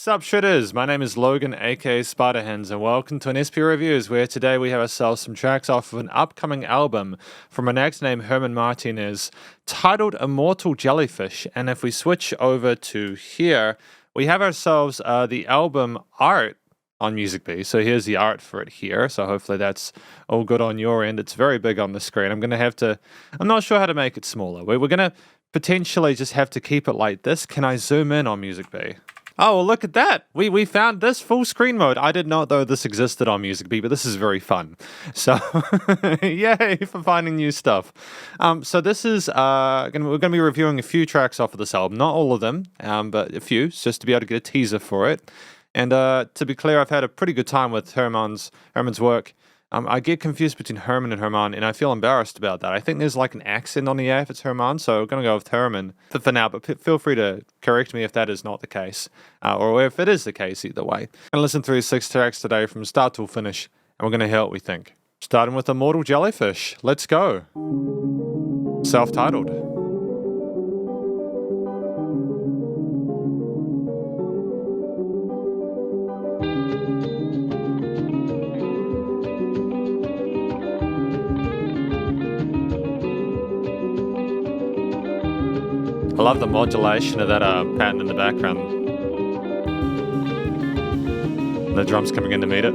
Sup Shredders, my name is Logan aka Spiderhands and welcome to an SP Reviews where today we have ourselves some tracks off of an upcoming album from an act named Herman Martinez titled Immortal Jellyfish. And if we switch over to here, we have ourselves the album art on Music B. So here's the art for it here. So hopefully that's all good on your end. It's very big on the screen. I'm not sure how to make it smaller. We're going to potentially just have to keep it like this. Can I zoom in on Music B? Oh, well, look at that. We found this full screen mode. I did not know this existed on Music B, but this is very fun. So, yay for finding new stuff. So this is, we're going to be reviewing a few tracks off of this album. Not all of them, but a few, just to be able to get a teaser for it. And to be clear, I've had a pretty good time with Herman's work. I get confused between Herman and Herman, and I feel embarrassed about that. I think there's like an accent on the A if it's Herman, so I'm going to go with Herman for now, but feel free to correct me if that is not the case, or if it is the case either way. I'm going to listen through 6 tracks today from start to finish, and we're going to hear what we think. Starting with Immortal Jellyfish. Let's go. Self-titled. I love the modulation of that pattern in the background. The drums coming in to meet it.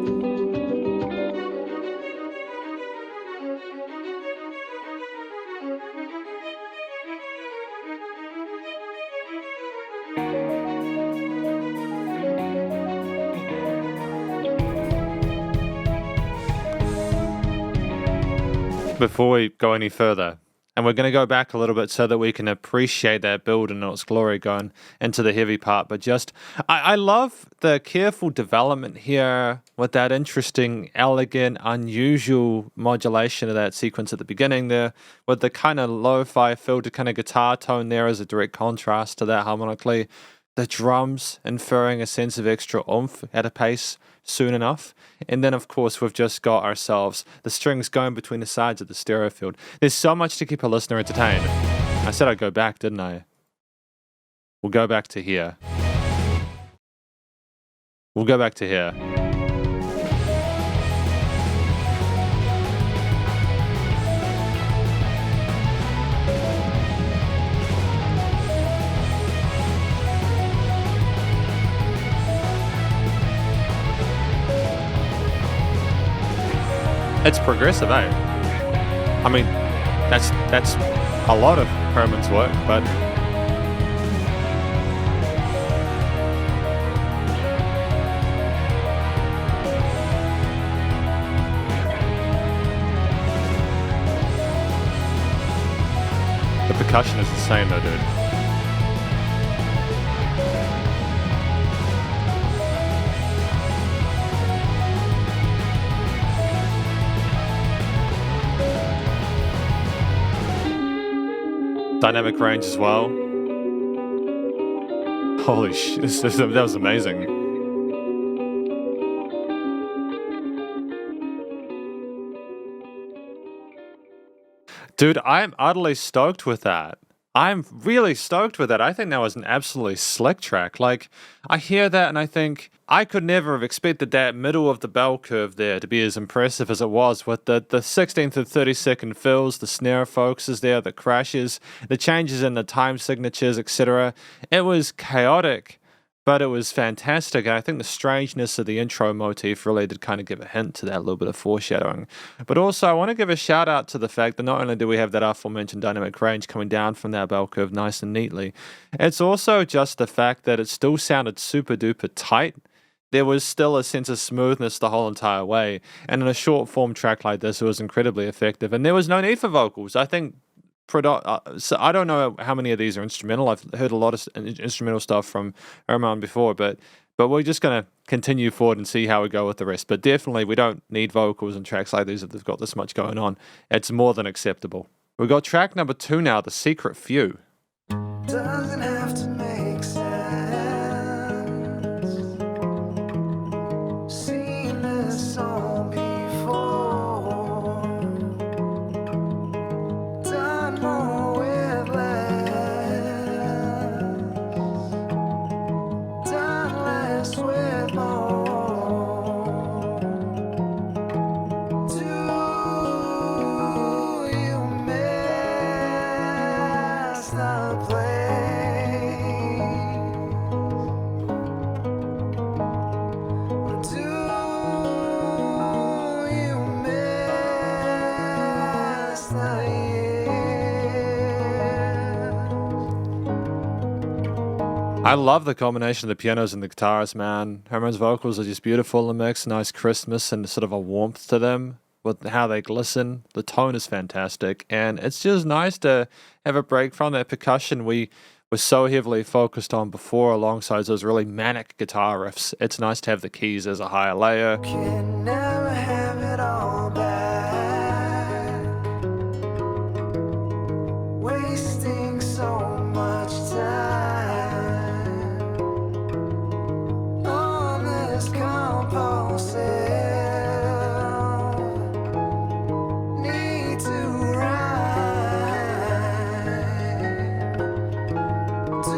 Before we go any further, and we're going to go back a little bit so that we can appreciate that build in its glory going into the heavy part. But I love the careful development here with that interesting, elegant, unusual modulation of that sequence at the beginning there, with the kind of lo-fi filtered kind of guitar tone there as a direct contrast to that harmonically. The drums inferring a sense of extra oomph at a pace soon enough. And then, of course, we've just got ourselves the strings going between the sides of the stereo field. There's so much to keep a listener entertained. I said I'd go back, didn't I? We'll go back to here. We'll go back to here. It's progressive, eh? I mean, that's a lot of Herman's work, but the percussion is insane though, dude. Dynamic range as well. Holy shit, that was amazing. Dude, I'm utterly stoked with that. I'm really stoked with that. I think that was an absolutely slick track. Like, I hear that and I think I could never have expected that middle of the bell curve there to be as impressive as it was with the 16th to 32nd fills, the snare focuses there, the crashes, the changes in the time signatures, etc. It was chaotic, but it was fantastic. And I think the strangeness of the intro motif really did kind of give a hint to that little bit of foreshadowing. But also, I want to give a shout out to the fact that not only do we have that aforementioned dynamic range coming down from that bell curve nice and neatly, it's also just the fact that it still sounded super duper tight. There was still a sense of smoothness the whole entire way. And in a short form track like this, it was incredibly effective. And there was no need for vocals. I think so I don't know how many of these are instrumental. I've heard a lot of instrumental stuff from Herman before, but we're just going to continue forward and see how we go with the rest. But definitely, we don't need vocals in tracks like these if they've got this much going on. It's more than acceptable. We've got track number 2 now, The Secret Few. Doesn't have to make sense. Seen this song before. Done more with less. Done less I love the combination of the pianos and the guitars, man. Herman's vocals are just beautiful in the mix, nice crispness and sort of a warmth to them with how they glisten. The tone is fantastic, and it's just nice to have a break from that percussion we were so heavily focused on before alongside those really manic guitar riffs. It's nice to have the keys as a higher layer. Can never have it all back. Wasting so much time on this compulsive need to rhyme. Do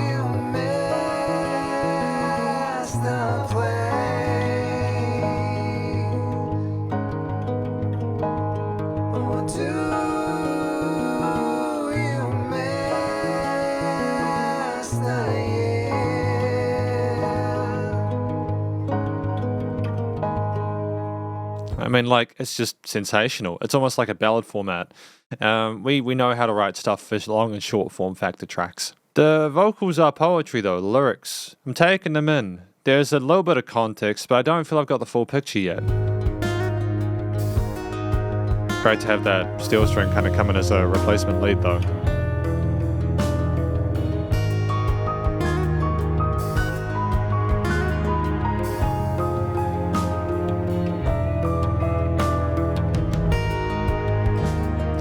you miss the play? Or do you miss the year? I mean, like, it's just sensational. It's almost like a ballad format. We know how to write stuff for long and short form factor tracks. The vocals are poetry, though, the lyrics. I'm taking them in. There's a little bit of context, but I don't feel I've got the full picture yet. Great to have that steel string kind of come in as a replacement lead, though.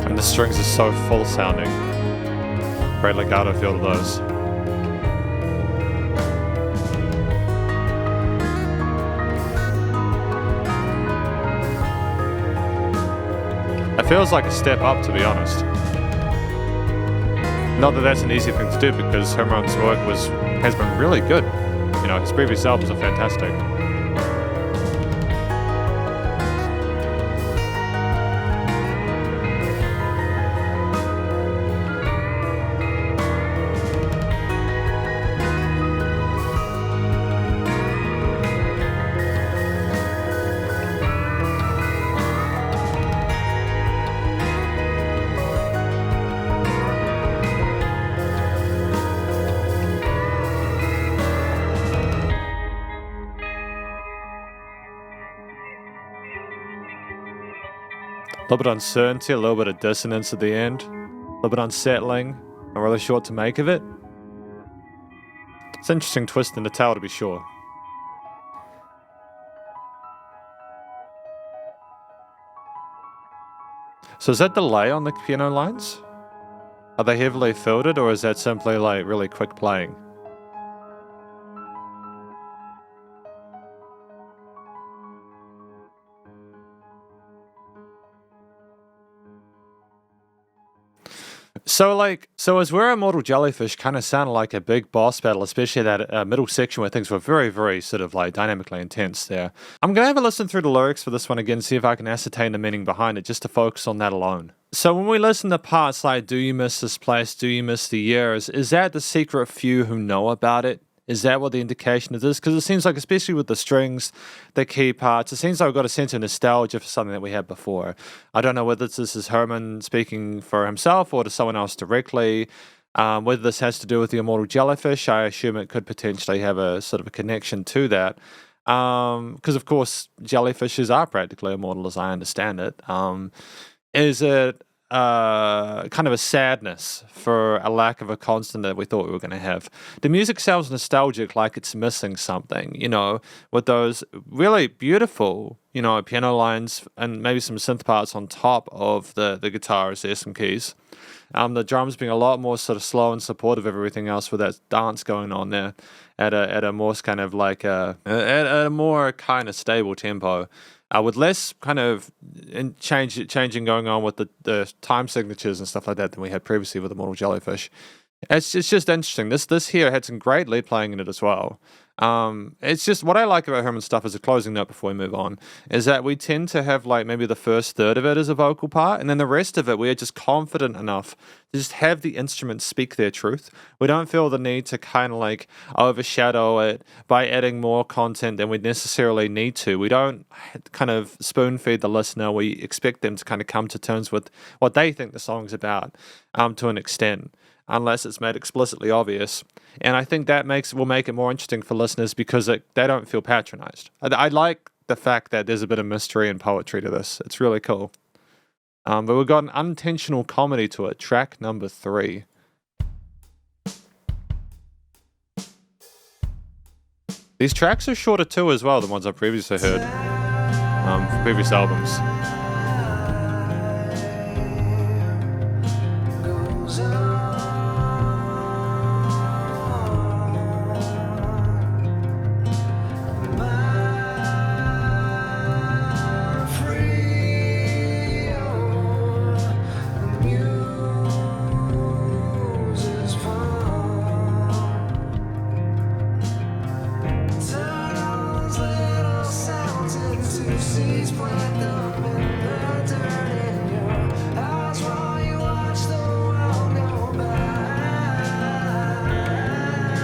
And the strings are so full sounding. Great legato feel to those. It feels like a step up, to be honest. Not that that's an easy thing to do, because Herman's work has been really good. You know, his previous albums are fantastic. A little bit of uncertainty, a little bit of dissonance at the end, a little bit unsettling. Not really sure what to make of it. It's an interesting twist in the tale, to be sure. So is that delay on the piano lines? Are they heavily filtered, or is that simply like really quick playing? So as we're Immortal Jellyfish kind of sounded like a big boss battle, especially that middle section where things were very, very sort of like dynamically intense there. I'm going to have a listen through the lyrics for this one again, see if I can ascertain the meaning behind it, just to focus on that alone. So when we listen to parts like, do you miss this place, do you miss the years, is that the secret few who know about it? Is that what the indication of this? Because it seems like, especially with the strings, the key parts, it seems like we've got a sense of nostalgia for something that we had before. I don't know whether this is Herman speaking for himself or to someone else directly. Whether this has to do with the Immortal Jellyfish, I assume it could potentially have a sort of a connection to that. Because, of course, jellyfishes are practically immortal, as I understand it. Is it kind of a sadness for a lack of a constant that we thought we were going to have? The music sounds nostalgic, like it's missing something, you know, with those really beautiful, you know, piano lines and maybe some synth parts on top of the guitars, there's some keys. The drums being a lot more sort of slow and supportive of everything else with that dance going on there at a more kind of like at a more kind of stable tempo. With less kind of changing going on with the time signatures and stuff like that than we had previously with Immortal Jellyfish. It's just interesting. This here had some great lead playing in it as well. It's just what I like about Herman's stuff as a closing note before we move on is that we tend to have like maybe the first third of it as a vocal part, and then the rest of it we are just confident enough to just have the instruments speak their truth. We don't feel the need to kind of like overshadow it by adding more content than we necessarily need to. We don't kind of spoon feed the listener. We expect them to kind of come to terms with what they think the song's about to an extent. unless it's made explicitly obvious. And I think that will make it more interesting for listeners because they don't feel patronized. I like the fact that there's a bit of mystery and poetry to this. It's really cool. But we've got an unintentional comedy to it. Track number 3. These tracks are shorter too as well, the ones I've previously heard from previous albums.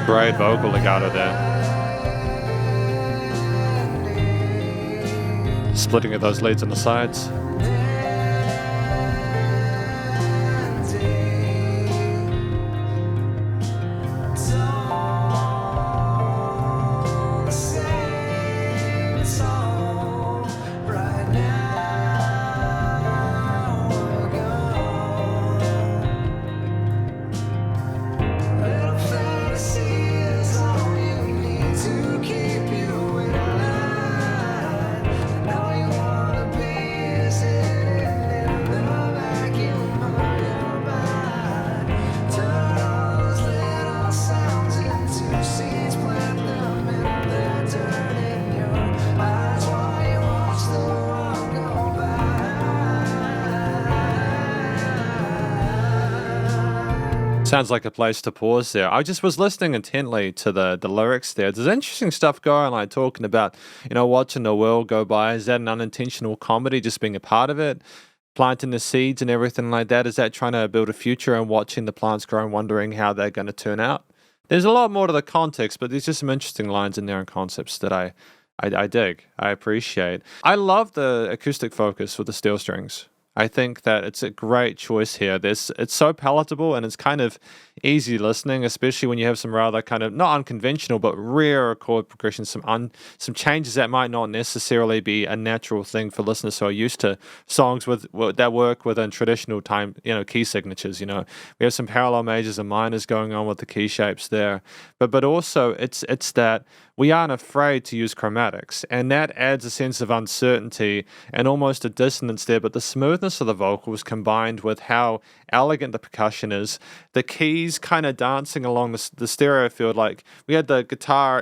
Great vocal legato there. Splitting of those leads on the sides. Sounds like a place to pause there. I just was listening intently to the lyrics there. There's interesting stuff going, like talking about, watching the world go by. Is that an unintentional comedy, just being a part of it? Planting the seeds and everything like that? Is that trying to build a future and watching the plants grow and wondering how they're going to turn out? There's a lot more to the context, but there's just some interesting lines in there and concepts that I dig. I appreciate. I love the acoustic focus with the steel strings. I think that it's a great choice here. It's so palatable and it's kind of easy listening, especially when you have some rather kind of not unconventional but rare chord progressions, some changes that might not necessarily be a natural thing for listeners who are used to songs that work within traditional time, key signatures. We have some parallel majors and minors going on with the key shapes there, but also it's that we aren't afraid to use chromatics, and that adds a sense of uncertainty and almost a dissonance there. But the smoothness of the vocals combined with how elegant the percussion is, the keys kind of dancing along the stereo field. Like we had the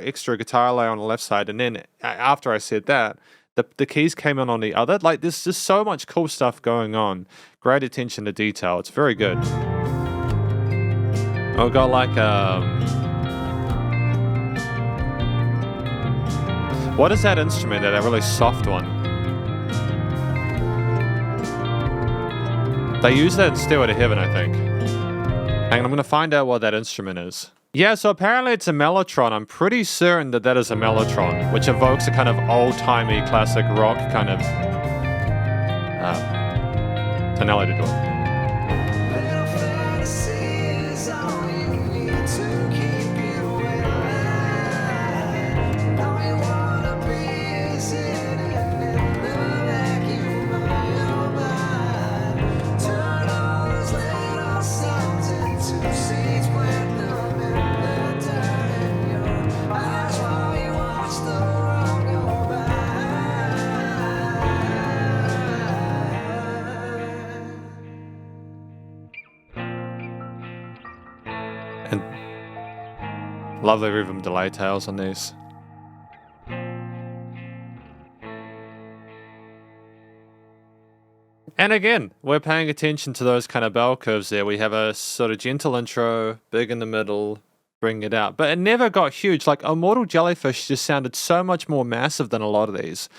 extra guitar layer on the left side, and then after I said that, the keys came in on the other. Like there's just so much cool stuff going on. Great attention to detail. It's very good. I've got like what is that instrument? That really soft one. They use that in Stairway to Heaven, I think. Hang on, I'm going to find out what that instrument is. Yeah, so apparently it's a mellotron. I'm pretty certain that is a mellotron, which evokes a kind of old-timey classic rock kind of tonality to it. Lovely rhythm delay tails on these. And again, we're paying attention to those kind of bell curves there. We have a sort of gentle intro, big in the middle, bring it out. But it never got huge. Like Immortal Jellyfish just sounded so much more massive than a lot of these.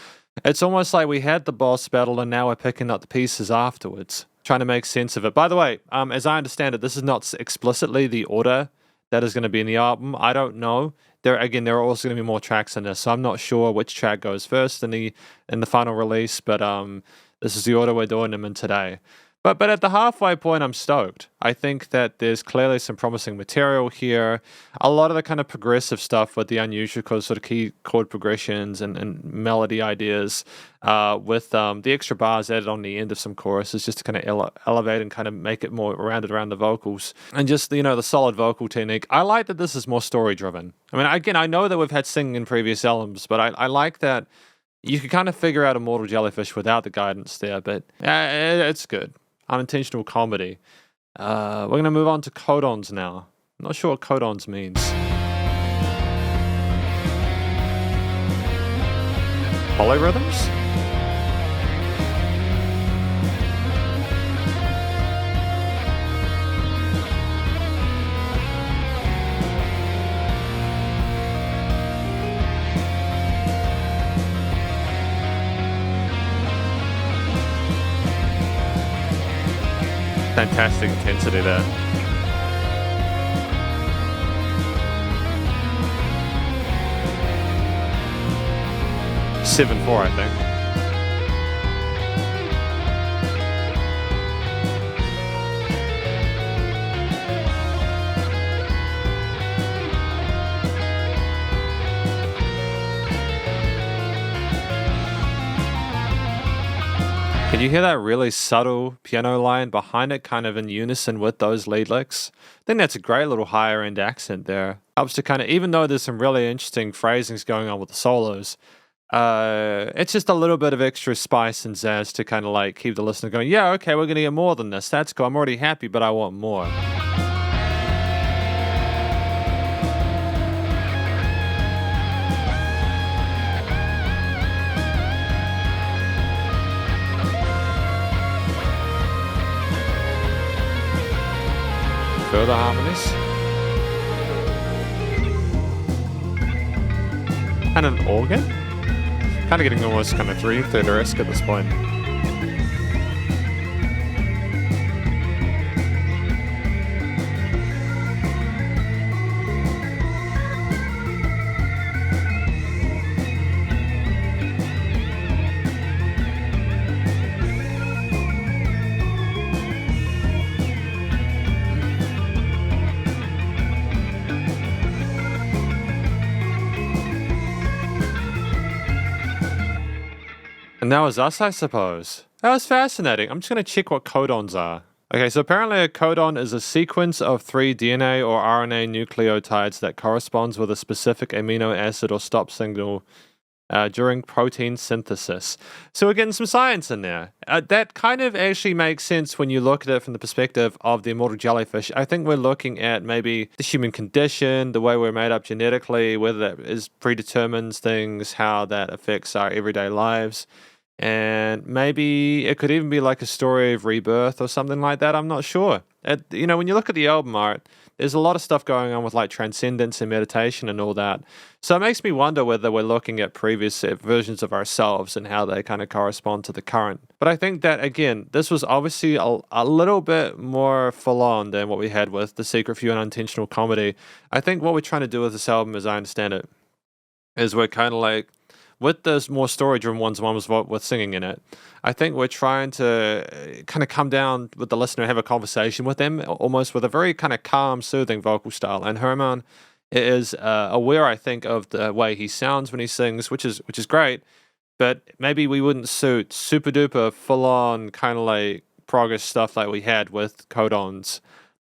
It's almost like we had the boss battle and now we're picking up the pieces afterwards, trying to make sense of it. By the way, as I understand it, this is not explicitly the order that is going to be in the album. I don't know. There are also going to be more tracks in this, so I'm not sure which track goes first in the final release. But this is the order we're doing them in today. But at the halfway point, I'm stoked. I think that there's clearly some promising material here. A lot of the kind of progressive stuff with the unusual sort of key chord progressions and melody ideas, with the extra bars added on the end of some choruses just to kind of elevate and kind of make it more rounded around the vocals. And just, the solid vocal technique. I like that this is more story driven. I mean, again, I know that we've had singing in previous albums, but I like that you could kind of figure out Immortal Jellyfish without the guidance there, but it's good. Unintentional Comedy. We're going to move on to Codons now. I'm not sure what Codons means. Polyrhythms? Fantastic intensity there. Seven 4, I think. Can you hear that really subtle piano line behind it, kind of in unison with those lead licks? I think that's a great little higher end accent there. Helps to kind of, even though there's some really interesting phrasings going on with the solos, it's just a little bit of extra spice and zazz to kind of like keep the listener going, yeah, okay, we're going to get more than this. That's cool. I'm already happy, but I want more. Further harmonies. And an organ? Kind of getting almost kind of Dream Theater-esque at this point. And that was us, I suppose. That was fascinating. I'm just going to check what codons are. Okay, so apparently a codon is a sequence of 3 DNA or RNA nucleotides that corresponds with a specific amino acid or stop signal during protein synthesis. So we're getting some science in there. That kind of actually makes sense when you look at it from the perspective of the immortal jellyfish. I think we're looking at maybe the human condition, the way we're made up genetically, whether that is predetermines things, how that affects our everyday lives. And maybe it could even be like a story of rebirth or something like that. I'm not sure. When you look at the album art, there's a lot of stuff going on with like transcendence and meditation and all that. So it makes me wonder whether we're looking at previous versions of ourselves and how they kind of correspond to the current. But I think that, again, this was obviously a little bit more full on than what we had with The Secret Few and Unintentional Comedy. I think what we're trying to do with this album, as I understand it, is we're kind of like, with those more story-driven ones, one was with singing in it, I think we're trying to kind of come down with the listener, have a conversation with them, almost with a very kind of calm, soothing vocal style. And Herman is aware, I think, of the way he sounds when he sings, which is great. But maybe we wouldn't suit super-duper, full-on kind of like progress stuff like we had with Codons.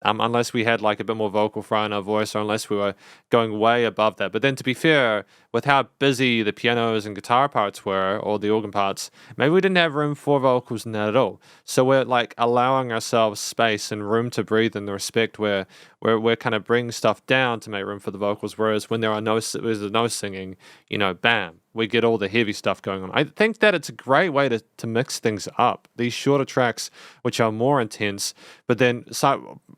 Unless we had like a bit more vocal fry in our voice, or unless we were going way above that. But then, to be fair, with how busy the pianos and guitar parts were, or the organ parts, maybe we didn't have room for vocals in that at all. So we're like allowing ourselves space and room to breathe in the respect where we're kind of bringing stuff down to make room for the vocals. Whereas when there's no singing, bam, we get all the heavy stuff going on. I think that it's a great way to mix things up. These shorter tracks, which are more intense, but then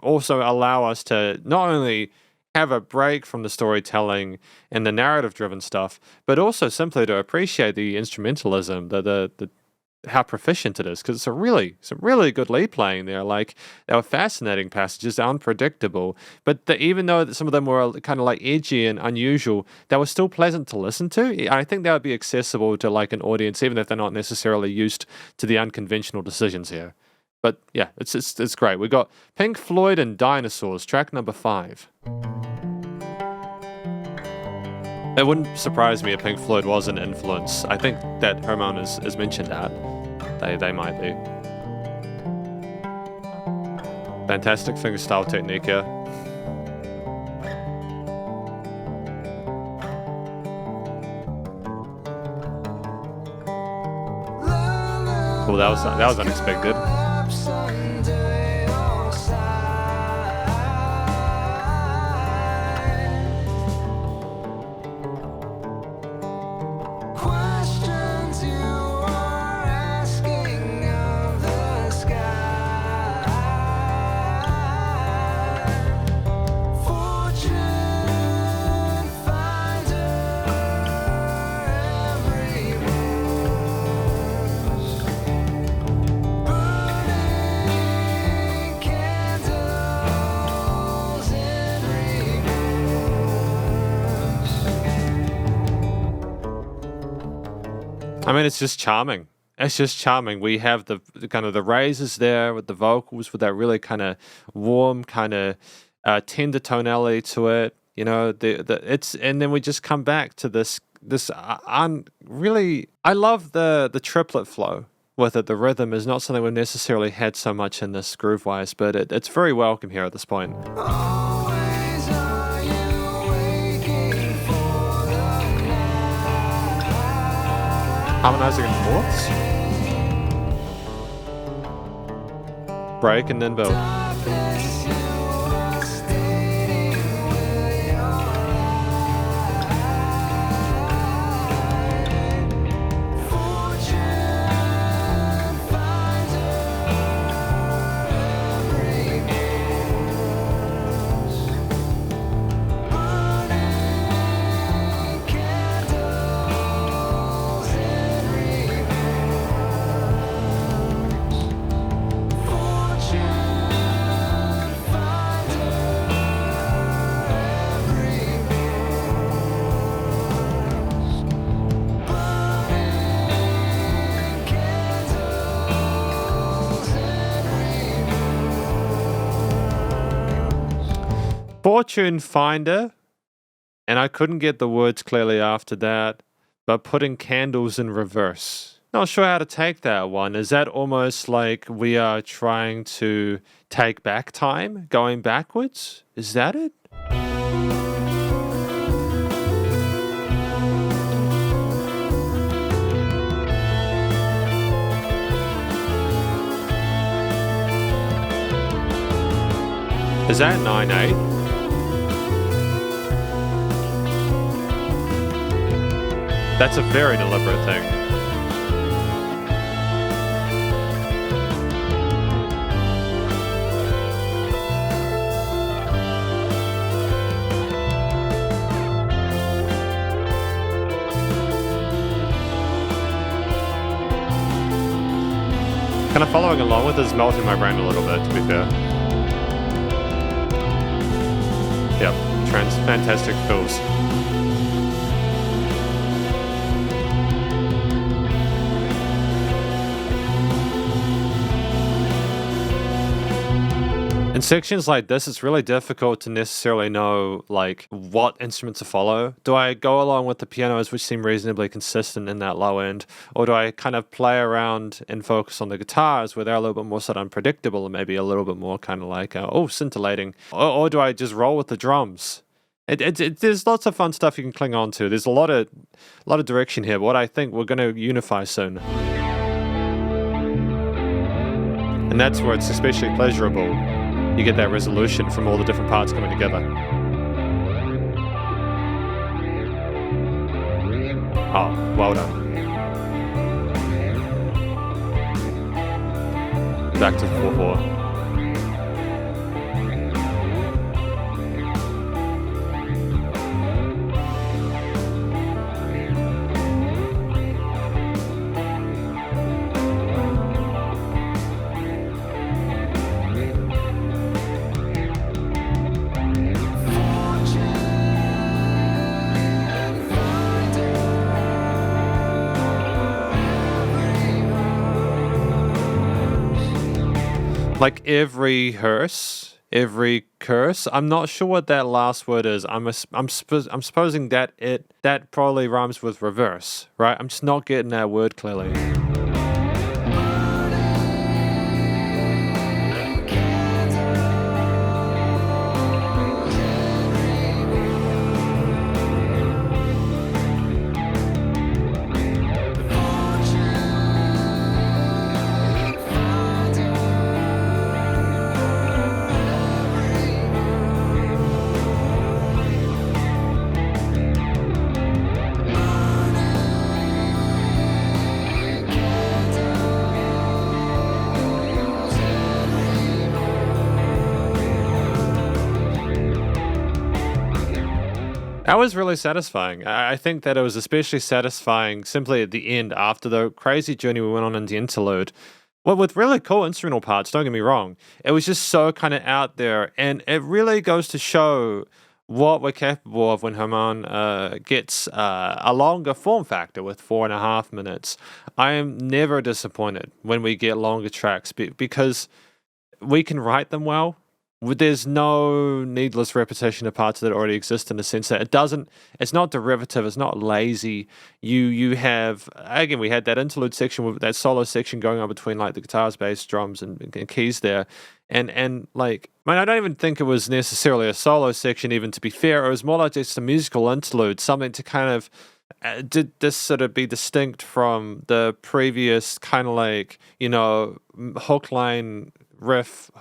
also allow us to not only have a break from the storytelling and the narrative-driven stuff, but also simply to appreciate the instrumentalism, the how proficient it is, because it's some really good lead playing there. Like, they were fascinating passages, unpredictable, but even though some of them were kind of like edgy and unusual, they were still pleasant to listen to. I think they would be accessible to like an audience, even if they're not necessarily used to the unconventional decisions here. But yeah, it's great. We got Pink Floyd and Dinosaurs, track number 5. It wouldn't surprise me if Pink Floyd was an influence. I think that Herman has mentioned that. They might be. Fantastic fingerstyle technique here. Oh, that was unexpected. I mean, it's just charming. It's just charming. We have the kind of the raises there with the vocals, with that really kind of warm, kind of tender tonality to it. You know, and then we just come back to this really. I love the triplet flow with it. The rhythm is not something we've necessarily had so much in this groove wise, but it's very welcome here at this point. Harmonizing in fourths. Break and then build. Fortune Finder, and I couldn't get the words clearly after that, but putting candles in reverse. Not sure how to take that one. Is that almost like we are trying to take back time, going backwards? Is that it? Is that 9/8? That's a very deliberate thing. Kind of following along with this, melting my brain a little bit, to be fair. Yep, fantastic fills. In sections like this, it's really difficult to necessarily know like what instrument to follow. Do I go along with the pianos, which seem reasonably consistent in that low end, or do I kind of play around and focus on the guitars where they're a little bit more sort of unpredictable and maybe a little bit more kind of like scintillating, or do I just roll with the drums? There's lots of fun stuff you can cling on to. There's a lot of direction here, but what I think we're going to unify soon, and that's where it's especially pleasurable. You get that resolution from all the different parts coming together. Oh, well done. Back to 4/4. Like every hearse, every curse. I'm not sure what that last word is. I'm supposing that that probably rhymes with reverse, right? I'm just not getting that word clearly. That was really satisfying. I think that it was especially satisfying simply at the end after the crazy journey we went on in the interlude. Well, with really cool instrumental parts, don't get me wrong. It was just so kind of out there, and it really goes to show what we're capable of when Herman gets a longer form factor with 4.5 minutes. I am never disappointed when we get longer tracks because we can write them well. There's no needless repetition of parts that already exist in the sense that it's not derivative, it's not lazy. You have, again, we had that interlude section with that solo section going on between like the guitars, bass, drums, and keys there. And like, I don't even think it was necessarily a solo section, even to be fair. It was more like just a musical interlude, something to kind of did this sort of be distinct from the previous kind of like, hook line riff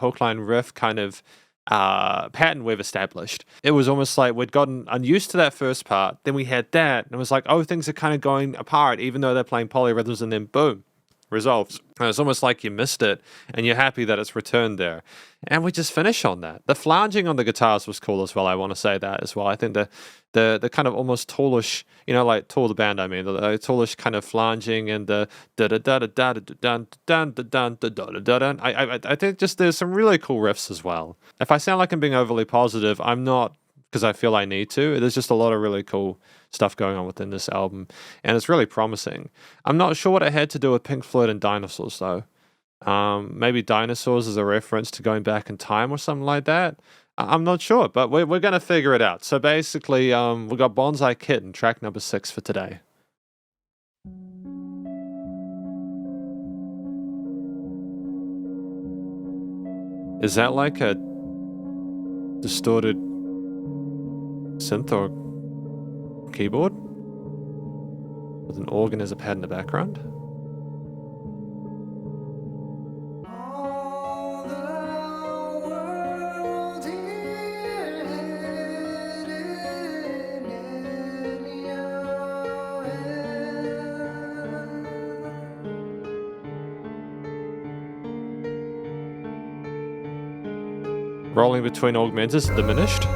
kind of pattern we've established. It was almost like we'd gotten unused to that first part, then we had that, and it was like, oh, things are kind of going apart, even though they're playing polyrhythms, and then boom, resolved. And it's almost like you missed it, and you're happy that it's returned there. And we just finish on that. The flanging on the guitars was cool as well. I want to say that as well. I think the kind of almost Toolish, like Tool the band. I mean, the Toolish kind of flanging and the da da da da da da da da da da da. I think just there's some really cool riffs as well. If I sound like I'm being overly positive, I'm not, because I feel I need to. There's just a lot of really cool stuff going on within this album, and it's really promising. I'm not sure what it had to do with Pink Floyd and Dinosaurs, though. Maybe Dinosaurs is a reference to going back in time or something like that. I'm not sure, but we're going to figure it out. So basically, we got Bonzai Kitten, track number 6 for today. Is that like a distorted synth or keyboard with an organ as a pad in the background? Rolling between augmented and diminished.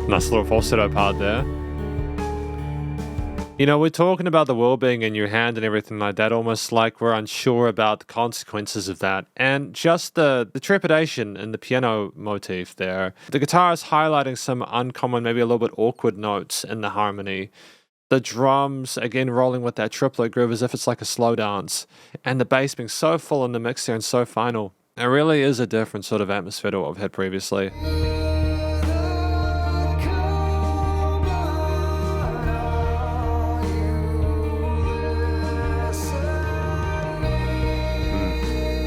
Nice little falsetto part there. You know, we're talking about the world being in your hand and everything like that, almost like we're unsure about the consequences of that. And just the trepidation in the piano motif there. The guitar is highlighting some uncommon, maybe a little bit awkward notes in the harmony. The drums, again, rolling with that triplet groove as if it's like a slow dance. And the bass being so full in the mix there and so final. It really is a different sort of atmosphere to what I've had previously.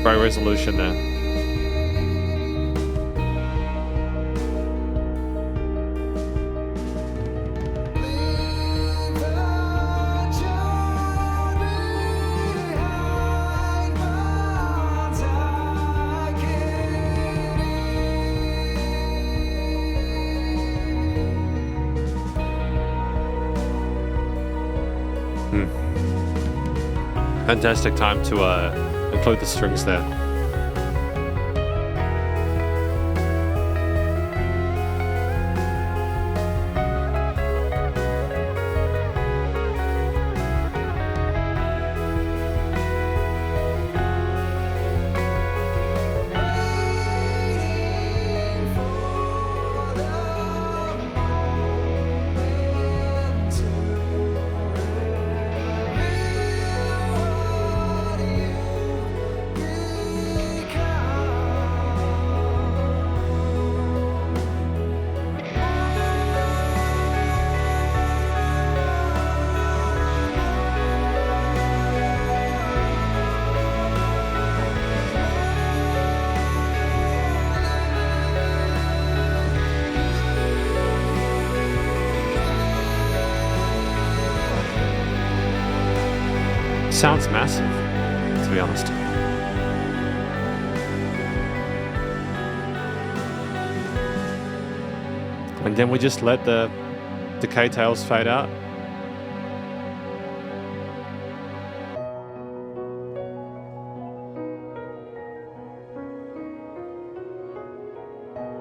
Great resolution there. Fantastic time to include the strings there. Sounds massive, to be honest. And then we just let the decay tails fade out.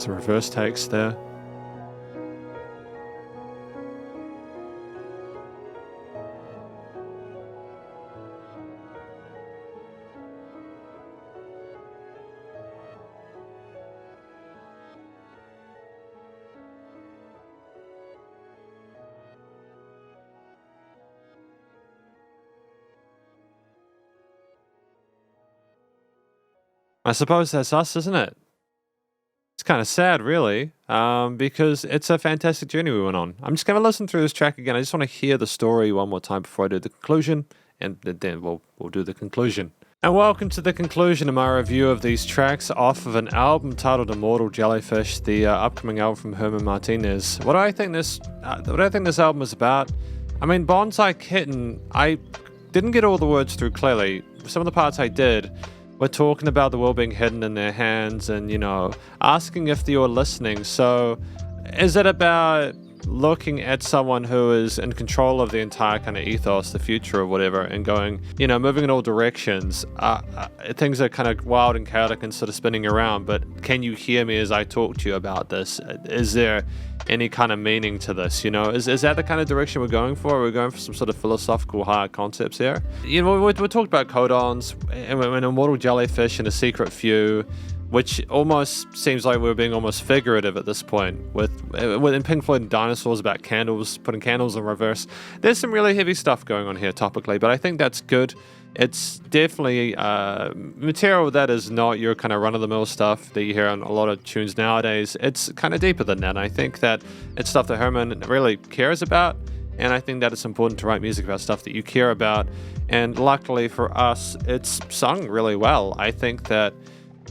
Some reverse takes there. I suppose that's us, isn't it? It's kind of sad, really, because it's a fantastic journey we went on. I'm just going to listen through this track again. I just want to hear the story one more time before I do the conclusion, and then we'll do the conclusion. And welcome to the conclusion of my review of these tracks off of an album titled Immortal Jellyfish, the upcoming album from Herman Martinez. What do I think this album is about? I mean, Bonzai Kitten, I didn't get all the words through clearly. Some of the parts I did. We're talking about the world being hidden in their hands and, asking if you're listening. So is it about looking at someone who is in control of the entire kind of ethos, the future or whatever, and going, moving in all directions? Things are kind of wild and chaotic and sort of spinning around, but can you hear me as I talk to you about this? Is there any kind of meaning to this? Is that the kind of direction we're going for? Are we going for some sort of philosophical higher concepts here? We talked about Codons and Immortal Jellyfish and A Secret Few, which almost seems like we're being almost figurative at this point in Pink Floyd and Dinosaurs about candles, putting candles in reverse. There's some really heavy stuff going on here topically, but I think that's good. It's definitely material that is not your kind of run-of-the-mill stuff that you hear on a lot of tunes nowadays. It's kind of deeper than that. I think that it's stuff that Herman really cares about, and I think that it's important to write music about stuff that you care about. And luckily for us, it's sung really well. I think that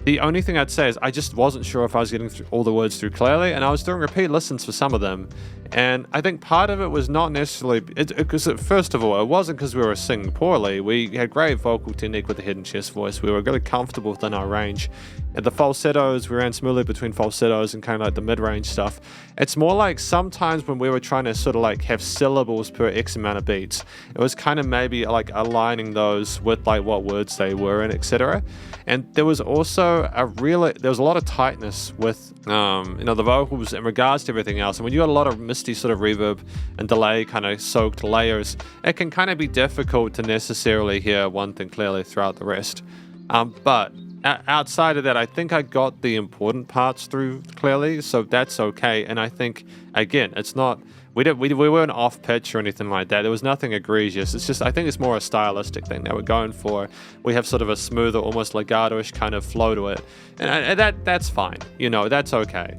the only thing I'd say is I just wasn't sure if I was getting all the words through clearly, and I was doing repeat listens for some of them. And I think part of it was not necessarily, because first of all, it wasn't because we were singing poorly. We had great vocal technique with the hidden chest voice. We were really comfortable within our range. And the falsettos, we ran smoothly between falsettos and kind of like the mid-range stuff. It's more like sometimes when we were trying to sort of like have syllables per X amount of beats, it was kind of maybe like aligning those with like what words they were and etc. And there was also also there was a lot of tightness with the vocals in regards to everything else. And when you got a lot of misty sort of reverb and delay kind of soaked layers, it can kind of be difficult to necessarily hear one thing clearly throughout the rest. But outside of that, I think I got the important parts through clearly, so that's okay. And I think, again, it's not... We weren't off pitch or anything like that. There was nothing egregious. It's just, I think it's more a stylistic thing that we're going for. We have sort of a smoother, almost legato-ish kind of flow to it. And that's fine. That's okay.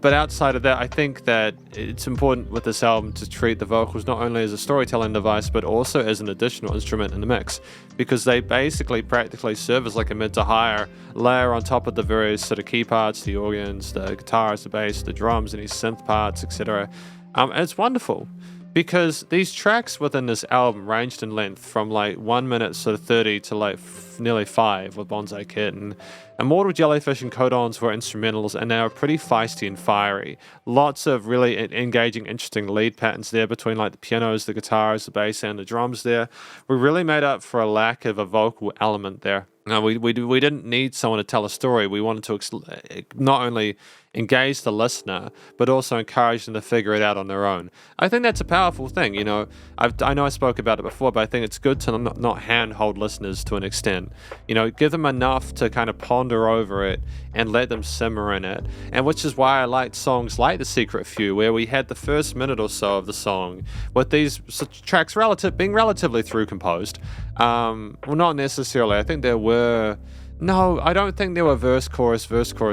But outside of that, I think that it's important with this album to treat the vocals not only as a storytelling device, but also as an additional instrument in the mix, because they basically practically serve as like a mid to higher layer on top of the various sort of key parts, the organs, the guitars, the bass, the drums, any synth parts, etc. And it's wonderful, because these tracks within this album ranged in length from like 1 minute sort of 30 to like nearly 5 with Bonzai Kitten. Immortal Jellyfish and Codons were instrumentals, and they were pretty feisty and fiery. Lots of really engaging, interesting lead patterns there between like the pianos, the guitars, the bass, and the drums there. We really made up for a lack of a vocal element there. No, we didn't need someone to tell a story. We wanted to not only engage the listener, but also encourage them to figure it out on their own. I think that's a powerful thing. I know I spoke about it before, but I think it's good to not handhold listeners to an extent. Give them enough to kind of ponder over it and let them simmer in it. And which is why I liked songs like The Secret Few, where we had the first minute or so of the song with these tracks being relatively through composed. Well, not necessarily. I think there were... No, I don't think there were verse-chorus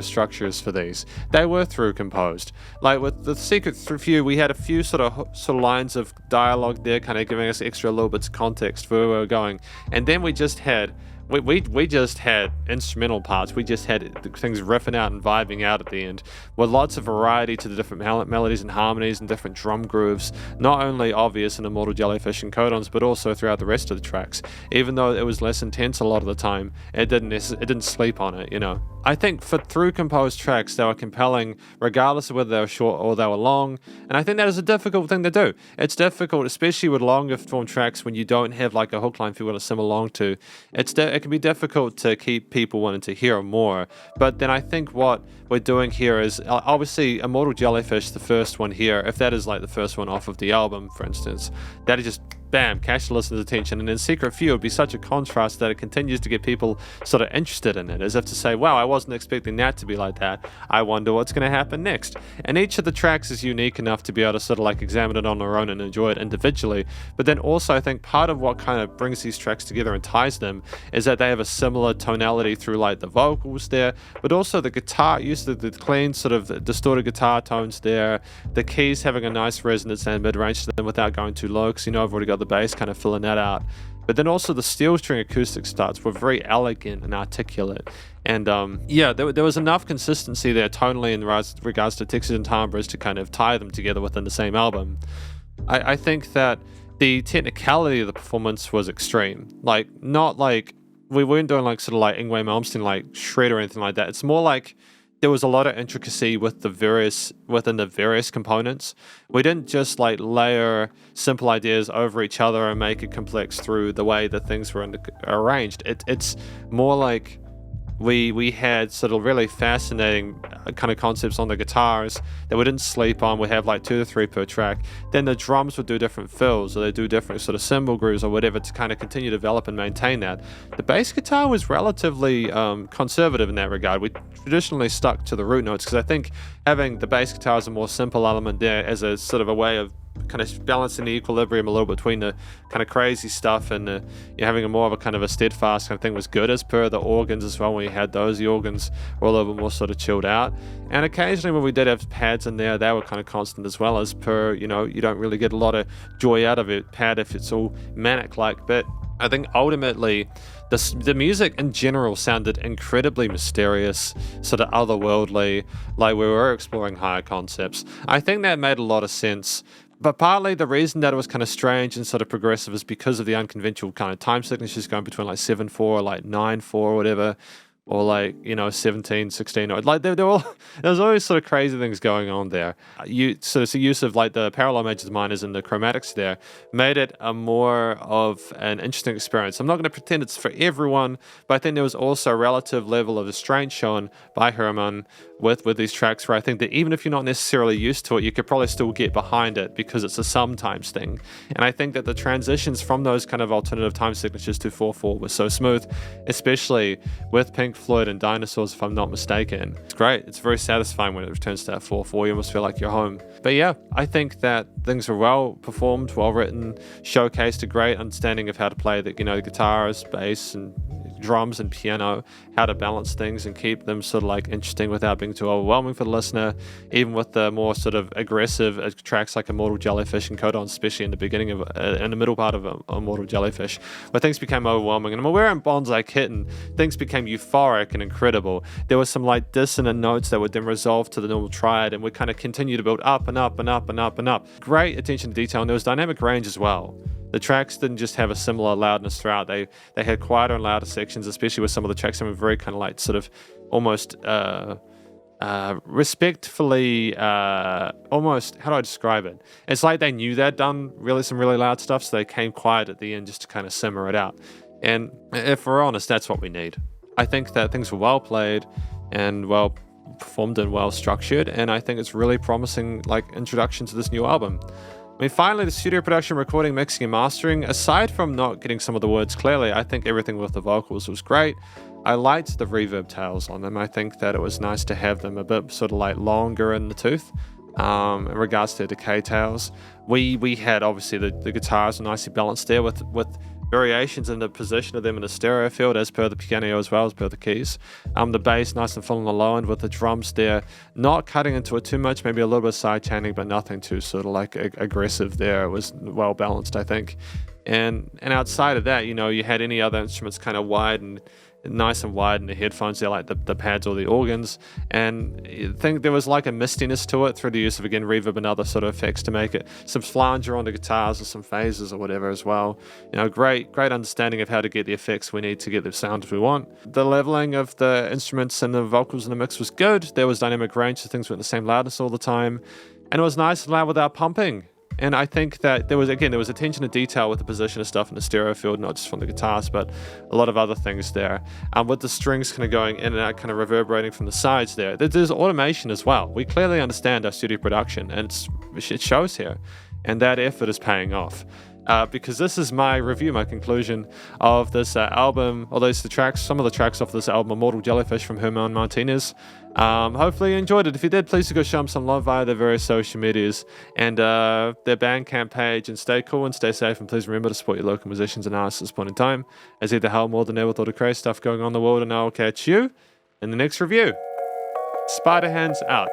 structures for these. They were through composed. Like with The Secret Few, we had a few sort of lines of dialogue there, kind of giving us extra little bits of context for where we were going. And then we just had... We just had instrumental parts. We just had things riffing out and vibing out at the end, with lots of variety to the different melodies and harmonies and different drum grooves, not only obvious in Immortal Jellyfish and Codons, but also throughout the rest of the tracks. Even though it was less intense a lot of the time, it didn't sleep on it. I think for through composed tracks, they were compelling regardless of whether they were short or they were long, and I think that is a difficult thing to do. It's difficult, especially with longer form tracks, when you don't have like a hook line for people to sim along to. It can be difficult to keep people wanting to hear more. But then I think what we're doing here is, obviously Immortal Jellyfish, the first one here, if that is like the first one off of the album, for instance, that is just bam, catch the listener's attention. And in Secret Few, it would be such a contrast that it continues to get people sort of interested in it, as if to say, wow, I wasn't expecting that to be like that. I wonder what's going to happen next. And each of the tracks is unique enough to be able to sort of like examine it on their own and enjoy it individually. But then also, I think part of what kind of brings these tracks together and ties them is that they have a similar tonality through like the vocals there, but also the guitar use, the clean sort of distorted guitar tones there, the keys having a nice resonance and mid-range to them without going too low, because I've already got the bass kind of filling that out. But then also the steel string acoustic starts were very elegant and articulate. And there was enough consistency there tonally in regards to textures and timbres to kind of tie them together within the same album. I think that the technicality of the performance was extreme. Like, not like, we weren't doing like sort of like Yngwie Malmsteen like shred or anything like that. It's more like there was a lot of intricacy within the various components. We didn't just like layer simple ideas over each other and make it complex through the way that things were arranged. It's more like we had sort of really fascinating kind of concepts on the guitars that we didn't sleep on. We have like 2 to 3 per track. Then the drums would do different fills, or they do different sort of cymbal grooves or whatever to kind of continue to develop and maintain that. The bass guitar was relatively conservative in that regard. We traditionally stuck to the root notes, because I think having the bass guitar as a more simple element there as a sort of a way of kind of balancing the equilibrium a little between the kind of crazy stuff and having a more of a kind of a steadfast kind of thing was good, as per the organs as well. When we had those, the organs were a little bit more sort of chilled out, and occasionally when we did have pads in there, they were kind of constant as well, as per, you don't really get a lot of joy out of it pad if it's all manic like. But I think ultimately the music in general sounded incredibly mysterious, sort of otherworldly, like we were exploring higher concepts. I think that made a lot of sense. But partly the reason that it was kind of strange and sort of progressive is because of the unconventional kind of time signatures going between like 7/4, like 9/4, or whatever. or like, 17, 16, or like they're all, there's always sort of crazy things going on there. So it's the use of like the parallel majors minors and the chromatics there made it a more of an interesting experience. I'm not going to pretend it's for everyone, but I think there was also a relative level of restraint shown by Herman with these tracks, where I think that even if you're not necessarily used to it, you could probably still get behind it because it's a sometimes thing. And I think that the transitions from those kind of alternative time signatures to 4/4 were so smooth, especially with Pink Floyd and Dinosaurs, if I'm not mistaken. It's great. It's very satisfying when it returns to that 4/4. You almost feel like you're home. But yeah, I think that things were well performed, well written, showcased a great understanding of how to play the guitars, bass, and drums and piano, how to balance things and keep them sort of like interesting without being too overwhelming for the listener, even with the more sort of aggressive tracks like Immortal Jellyfish and Codons, especially in the beginning of in the middle part of Immortal Jellyfish, where things became overwhelming. And I'm aware in Bonzai Kitten, things became euphoric and incredible. There were some like dissonant notes that would then resolve to the normal triad and would kind of continue to build up and up and up and up and up. Great attention to detail, and there was dynamic range as well. The tracks didn't just have a similar loudness throughout. They had quieter and louder sections, especially with some of the tracks that were very kind of like sort of almost respectfully, almost, how do I describe it? It's like they knew they'd done some really loud stuff, so they came quiet at the end just to kind of simmer it out. And if we're honest, that's what we need. I think that things were well played and well performed and well structured, and I think it's really promising like introduction to this new album. I mean, finally, the studio production, recording, mixing, and mastering, aside from not getting some of the words clearly, I think everything with the vocals was great. I liked the reverb tails on them. I think that it was nice to have them a bit sort of like longer in the tooth. In regards to decay tails, we had obviously the guitars were nicely balanced there with variations in the position of them in the stereo field as per the piano as well as per the keys. The bass nice and full on the low end with the drums there, not cutting into it too much, maybe a little bit of side chaining, but nothing too sort of like aggressive there. It was well balanced, I think. And outside of that, you had any other instruments kind of nice and wide in the headphones there, like the pads or the organs, and I think there was like a mistiness to it through the use of, again, reverb and other sort of effects to make it some flanger on the guitars or some phases or whatever as well. Great understanding of how to get the effects we need to get the sound we want. The leveling of the instruments and the vocals in the mix was good. There was dynamic range, so things were at the same loudness all the time, and it was nice and loud without pumping. And I think that there was attention to detail with the position of stuff in the stereo field, not just from the guitars, but a lot of other things there. With the strings kind of going in and out, kind of reverberating from the sides there. There's automation as well. We clearly understand our studio production, and it shows here. And that effort is paying off. Because this is my review, my conclusion of this album, although some of the tracks off this album, Immortal Jellyfish from Herman Martinez. Hopefully you enjoyed it. If you did, please go show them some love via their various social medias and their Bandcamp page, and stay cool and stay safe, and please remember to support your local musicians and artists at this point in time, as either hell more than ever with all the crazy stuff going on in the world, and I'll catch you in the next review. Spiderhands out.